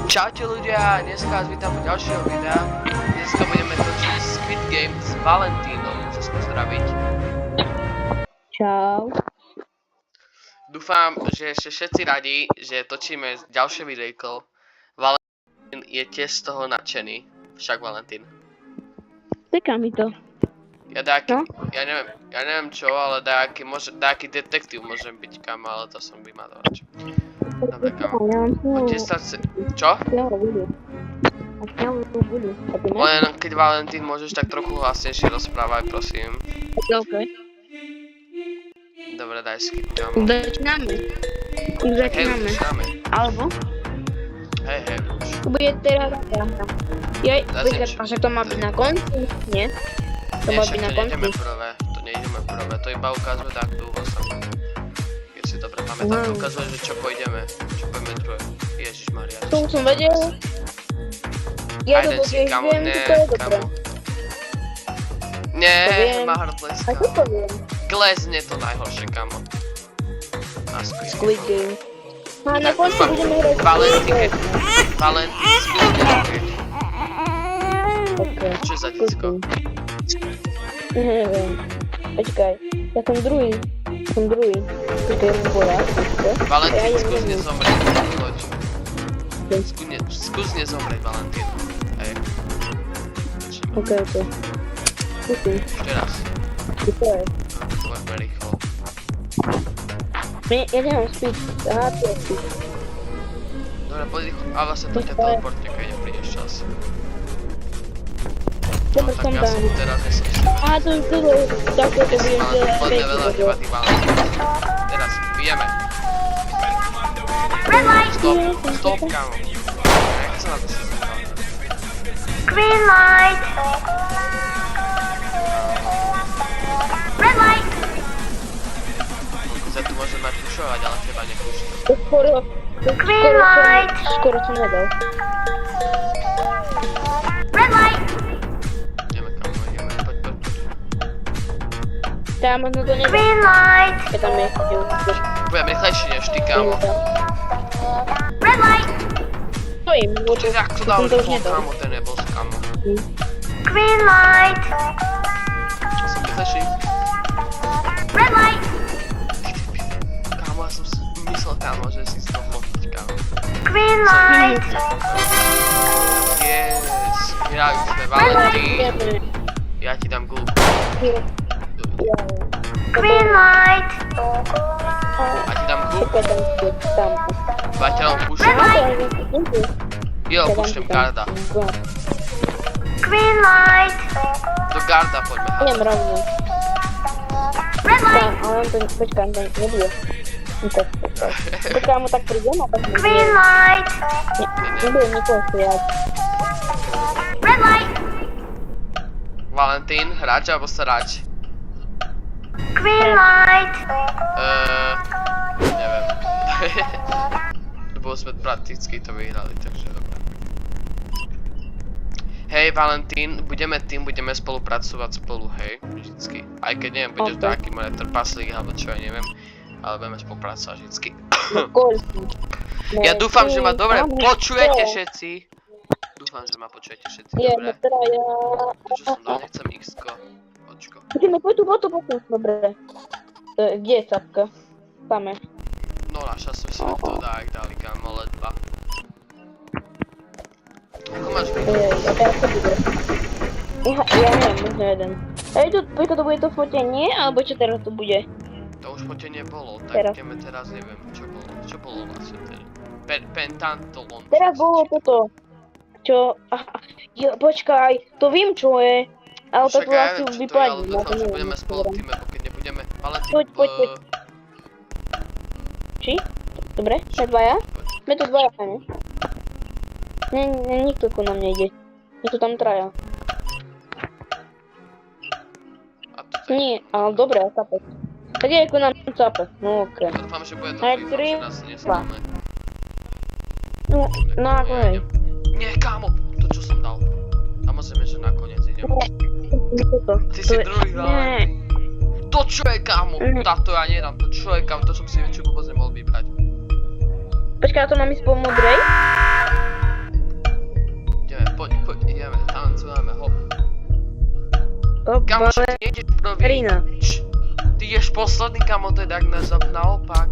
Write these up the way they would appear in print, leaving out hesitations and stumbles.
Čaute ľudia, dneska vás vítam u ďalšieho videa. Dneska budeme točiť Squid Game s Valentínom. Chcem sa pozdraviť. Čau. Dúfam, že ste všetci radi, že točíme ďalšie videjko. Valentín je tiež z toho nadšený. Však Valentín. Teká mi to. Ja neviem čo, ale nejaký detektív môžem byť, kam, ale to som vymadol. Dobre, kamo. Poďte sa... Čo? Len keď Valentín môžeš tak trochu hlasnejšie rozprávať, prosím. OK. Dobre, daj skip, kamo. Začíname. Alebo? Hej, už. To bude teraz hra. Jej, počkaj, že to má byť na konci? Nie? To má byť na konci. To nejdeme prvé, to iba ukazuje tak dlho sa. Keď si dobre pamätám, to ukazuje, že čo pôjdeme druhé. Ježišmaria. To už som vedel. Ja to tiež viem, to je dobré. Nie, má hrdleska. A čo to viem? Glezne to najhoršie, kamo. A Squid Game. A na konci budeme hrať Valentín, Squid Game. OK. Čo je za decko? Neviem. Počkaj, ja som druhý. Počkaj, bola. Valentín, skús nezomrieť, poď. Skús nezomrieť, Valentín. Hej. OK. Skúsim. Ešte raz. To je. Poďme rýchlo. Ja nemám speed. Aha, tu je speed. Dobre, poď rýchlo. A vlastne to ťa teleportne, keď neprídeš čas. Dobre, som ja tam. som teraz neskúšal. Á, to je to. Takto to budem Poďme veľa teba, ty Valentín. Teraz, ideme. Stop, kámo. Jak sa na to si zúfal? Green light. Red light. Za tu môžem mať pušovať, ale teba nepúšťam. Skoro som nedal. Red light. Ideme, kámo, ideme. Poď. Tá, možno to nedal. Green light. Ja tam je. Budem rýchlejší než ty, kámo. Red light. Stojím, Čiže ak to dal rýchlo, kámo, ten je boss, kámo. Green light. Som rýchlejší. Red light. Kámo, ja som si myslel, kámo, že si to fotiť, kámo. Green light. Yes, hrajú sme Valentín. Ja ti dám gulku. Green light. A ti dám gulku. Tam. Ja ťa dám pušem. Jo, pušem garda. Green light. Do garda poďme Idem hádať. rovno. Red light. Ale on to, počkaj, on to nebude. Počkaj, mu tak prídem a tak nebude. Green light. Nebude nikoho stojať. Red light. Valentín, hráč alebo sráč? Green light. Neviem. Lebo sme prakticky to vyhrali, takže dobre. Hej Valentín, budeme spolupracovať spolu, hej, vždycky. Aj keď neviem, bude to aký môj trpaslík alebo čo, ja neviem. Ale budeme spolupracovať vždycky. Ja dúfam, že ma dobre počujete všetci. Dobre. Teda ja... Čo som dal, nechcem x-ko. Očko. Poď tu, dobre. Kde je capka? Tam je. No naša som si to dá, ak dali kámo, ledva. Ako máš byť? A teraz to bude. Ja neviem, možno jeden. Hej, počkaj, to bude to fotenie, alebo čo teraz to bude? To už fotenie bolo, tak Teraz. ideme teraz, neviem, čo bolo vlastne tedy. Pentantolon. Teraz bolo toto. Čo? Jo, počkaj, to viem čo je. Ale to tu asi už vypadí. Dúfam, že budeme spolu v týme, bo keď nebudeme... Valentín, Poď. Či? Dobre, sme dvaja? Sme tu dvaja, ne? Nikto ku nám nejde. Je tu tam traja. Nie, ale dobre, capec. Tak je ku nám capec, no okej. Dúfam, že bude dobrý, že nás nesklame. No ako hej. Nie, kámo, to čo som dal. Samozrejme, že nakoniec idem. Ty si druhý Valentín. To čo je, kámo? Táto ja nedám, to čo je, kámo, to som si väčšiu vôbec nemohol vybrať. Počkaj, to mám ísť po modrej? Kamošek, ty nejdeš prvý. Rina. Ty ideš posledný, kamo, to je tak naopak.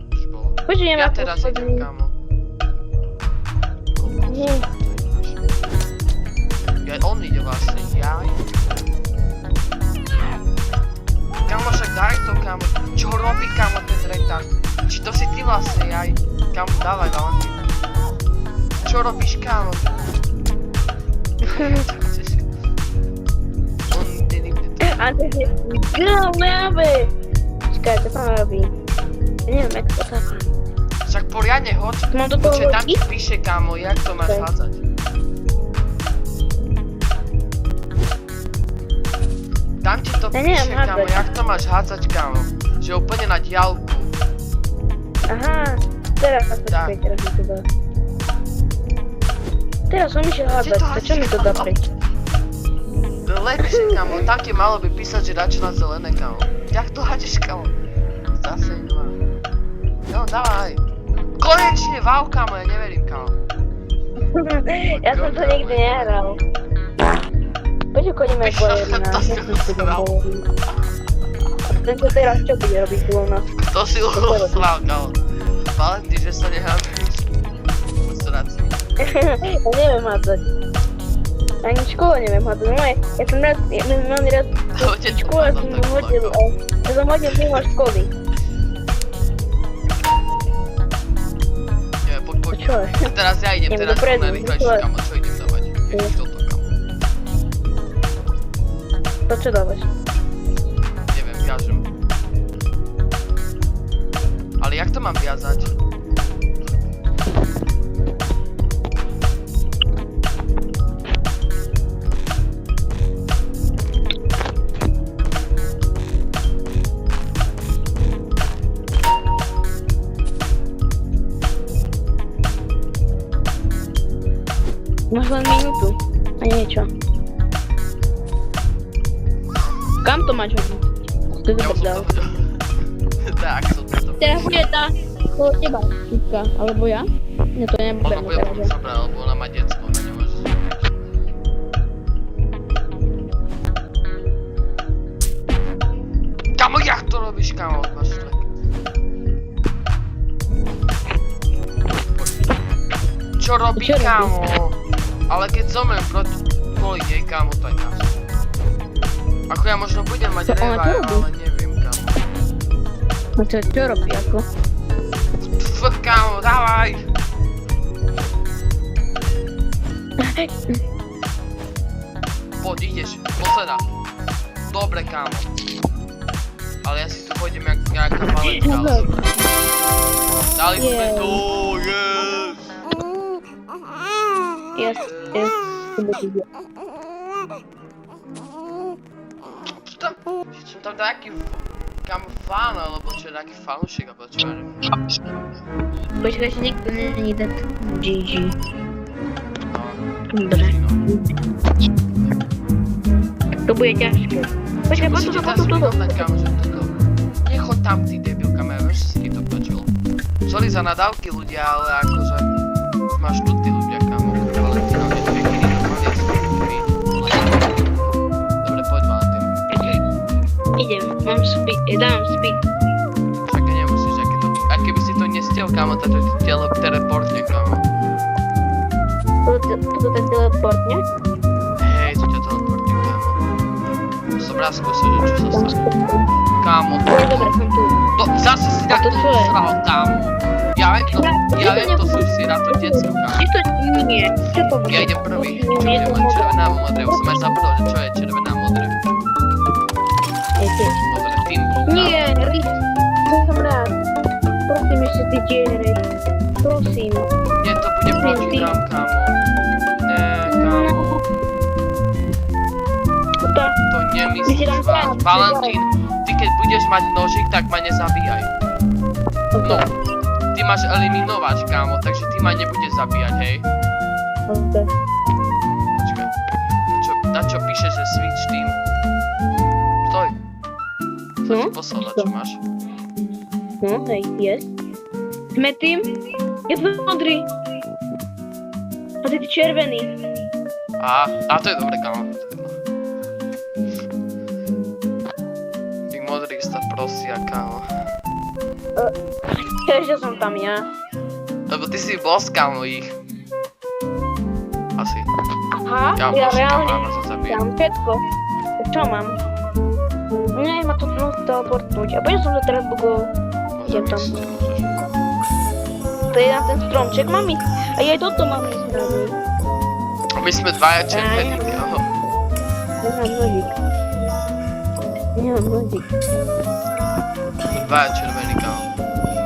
Už bolo. Počuj, Ja nemá teraz idem, posledný. kamo. Nie. Ja, on ide vlastne, ja. Kamo, však daj to, kamo. Čo robí, kamo, ten retard? Či to si ty vlastne, jaj? Kamo, dávaj, Valentín. Čo robíš, kamo? On ide nikde to. A to je... Grave! Počkaj, to tam robí. Ja neviem, jak to tak. Však poriadne hoď. Mám do toho Počkaj, tam ti hodiť? píše, kamo, jak to máš Ok. hádzať. Tam ti to Ja neviem píše, kamo, hádzať. jak to máš hádzať, kamo. Že úplne na diaľku. Aha, teraz sa Tak. to teraz mi to dá. Teraz som išiel hádzať, to čo mi to dá preč? Lepšie, kamo, tam ti malo by písať, že dačo na zelené, kamo. Jak to hádeš, kamo? Zase nemá. No, dávaj. Konečne, wow, kamo, ja neverím, kamo. Ja som to nikdy nehral. Poďme koníme Víš, bojerina, to si ja som si usral. Tento teraz čo bude robiť tu u nás? To si usral, kamo. Valentín, že sa nehádaš. Sraci. Ja neviem hádzať. Ani školu neviem hádzať. No, ja som rád, ja mám rád Otec školu, ja som tak hodil, plakal. ja som hodil mimo školy. Nie, poď. Čo? Teraz ja idem, Idem teraz dopredu, najrýchlejšie, čo? kamo, čo idem dávať? Ježiš, toto, kamo. To čo dávaš? Neviem, viažem. Ale jak to mám viazať? Máš len minútu. A niečo. Kam to máš hodiť? To Ja už som dal. to hodil. Tak, som to. Teraz bude tá okolo teba, Šípka, alebo ja? Nie, to Ona nebudem bude teraz. potom zobrať, lebo ona má decko, ona nemôže zobrať. Kamo, jak to robíš, kamo? Máš tlak. Čo robí, Čo robí? kamo? Ale keď zomrem kvôli nej, kamo, to je jasné. Ako ja možno budem mať To ona čo revive, robí? ale neviem, kamo. No čo robí ako? Pf, kamo, dávaj! Poď, ideš, posledná. Dobre, kámo. Ale ja si tu pôjdem jak nejaká Valentka, ale dobre. Dali sme Jej. to, yes! Yes. Som tam taký kam fan, alebo čo, taký fanúšik, alebo čo ja neviem. Počkaj, ešte niekto není dead. GG. No, Dobre. no. To bude ťažké. Počkaj, poď Musíte tu, teraz poď tu. vyrovnať, kámo, že toto. Nechoď tam, ty debil, kamer, vieš, že si ti to počul. Sorry za nadávky ľudia, ale akože máš tu ty ľudia, kámo. Valentín, on je dve kedy, normálne ja som dve. Dobre, poď, Valentín. Idem, mám speed, dám speed. Však nemusíš, aj keby si to nestiel, kámo, to ti teleportne, kámo. Toto ten teleport, ne? Hej, to ťa teleportne, kámo. Som raz skúsil, že čo sa stane. Kámo, Je dobre, som tu. to zase si A to takto čo je? usral, kámo. Ja viem, to sú si na to decko, kámo. Či to nie? Čo to bude? Ja idem prvý. Čo Je je to len modré. červená a modré? Už som aj zabudol, že čo je červená a modré. Je tiež. Dobre, tým blue. Nie, Rick. Som rád. Prosím, ešte ty tiež, prosím. Nie, to bude proti nám, kámo. Ne, kámo. To nemyslíš Vyzerám vážne. tak, Valentín, ty keď budeš mať nožík, tak ma nezabíjaj. No, ty máš eliminovať, kámo, takže ty ma nebudeš zabíjať, hej? Ok. Počkaj. Na čo píše, že switch team? Stoj. Som No, ti poslal, na čo máš? No, hej, yes. Sme tým? Je to modrý. A ty červený. A to je dobré, kámo. Tých modrých sa prosia, kámo. Že som tam ja. Lebo ty si boss, kámo, ich. Asi. Aha, Ja ja boss, kámo, reálne áno, sa zabijem. mám všetko. Čo mám? Nie, ma to teleportnúť. A prečo som to teraz bugol? Idem tam. To je na ten stromček, mám ísť. A aj toto mám ísť robiť. My sme dvaja červení, kámo. Nemám nožík. Nemám nožík. Dvaja červení, kámo.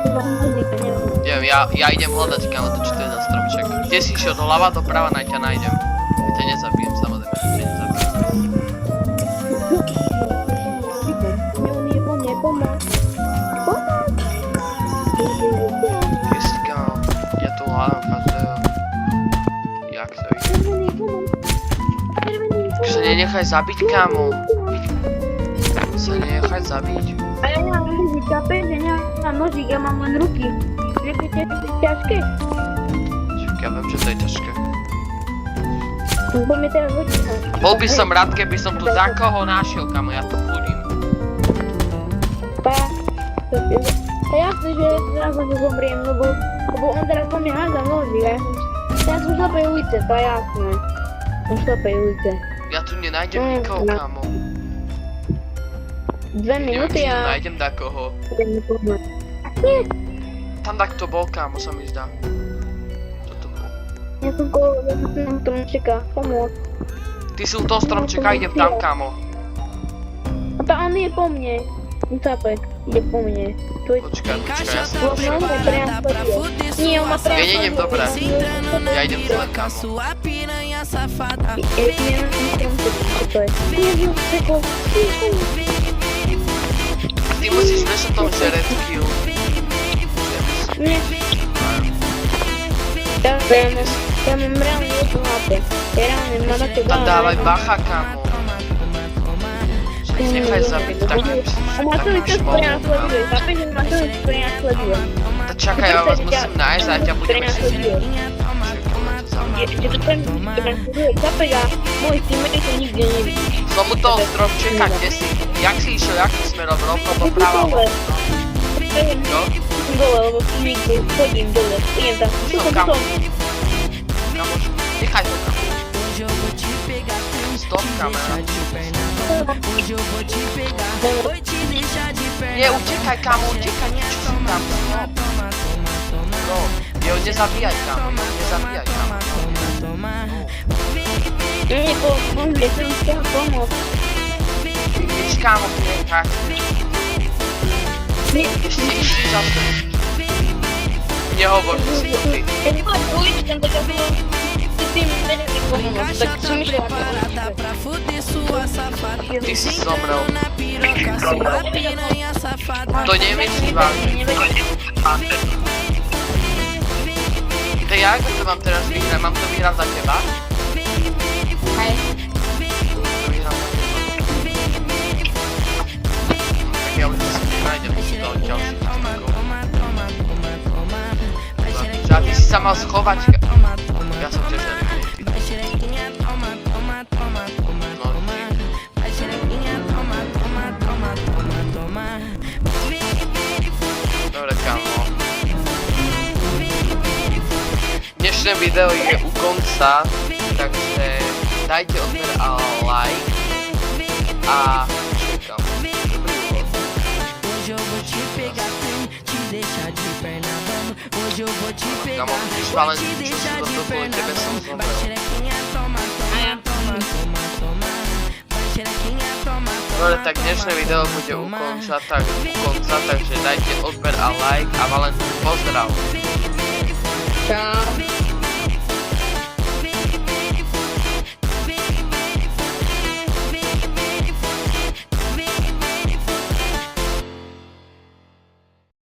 Nemám nožík, nemám. Idem, ja idem hľadať, kámo, to čo to je za stromček. Kde si išiel doľava, doprava, na ťa nájdem. Ja ťa nezabijem, samozrejme, že ťa nezabijem. Kde si, kámo? Ja tu hľadám každého. Jak to ide? Sa nenechaj zabiť, kámo. Sa nenechaj zabiť. A ja nemám nožík, chápeš, že nemám nožík, ja mám len ruky. Viete, to je ťažké? Však ja viem, že to je ťažké. Bo mi teraz hodíš. Bol by som rád, keby som tu za koho našiel, kámo, ja tu chudím. To je jasné, že zrazu zomriem, lebo on teraz po mne hádza nožík. Ja som v šľapej ulice, to je jasné. Som v šľapej ulice. Ja tu nenájdem nikoho, kámo. 2 Neviem, minúty či tu a... nájdem takoho. Tam takto bol, kámo, sa mi zdá. Toto bol. Ja som na tom čeká, pomôcť. Ty si u toho stromčeka, idem tam, kámo. A tá on je po mne. Tápek, ide po mne. Počkaj, ja si On ma preasleduje. Nie, on ma preasleduje. Ja nejdem dobre. Ja idem zle, kámo. Ja neviem, čo to je. Neviem, čo Ty musíš vieš o tom, že red kill. Nie. Ja mám reálne jednu HP. Ja reálne mám na to Tam dávaj bacha, kámo. Že nechaj zabiť takým Ma to čas prenasleduje, chápeš, že ma to prenasleduje. Tak čakaj, ja vás musím nájsť a ťa budeme si... Že to prenasleduje, chápeš, a môj teammate to nikde nevidí. Som u toho stromčeka, kde si? Jak si išiel, jakým smerom? Rovno doprava? Čo? Dole, lebo nikde chodím dole, idem tam. Tu som. Kamoš, nechaj to tam. Stop, kamera. Nie, utekaj, kamo, utekaj, niečo si tam. No, jeho nezabíjaj, kamo, nezabíjaj, kamo. Nie, pomôžem, som chcel pomôcť. Nič, kamo, nechaj. Ešte išli za to. Nehovor, že si to ty. Ja nemám uličkem, tak ja som tým vedeli pomôcť, tak som išla Ty si zomrel. To nemyslí vážne. To ja ako to mám teraz vyhrať? Mám to vyhrať za teba? Hej. To vyhrám za teba. Tak ja už si nenájdem do ďalších týmkov. A ty si sa mal schovať. Ja som tiež nevyhrál. Dobre, kámo. Dnešné video je u konca, takže dajte odber a like a čekám. Dobrý úvod. Kámo, když Valen, čo si to kvôli tebe som zomrel. Dobre, tak dnešné video bude u konca, takže dajte odber a like a Valen, pozdrav.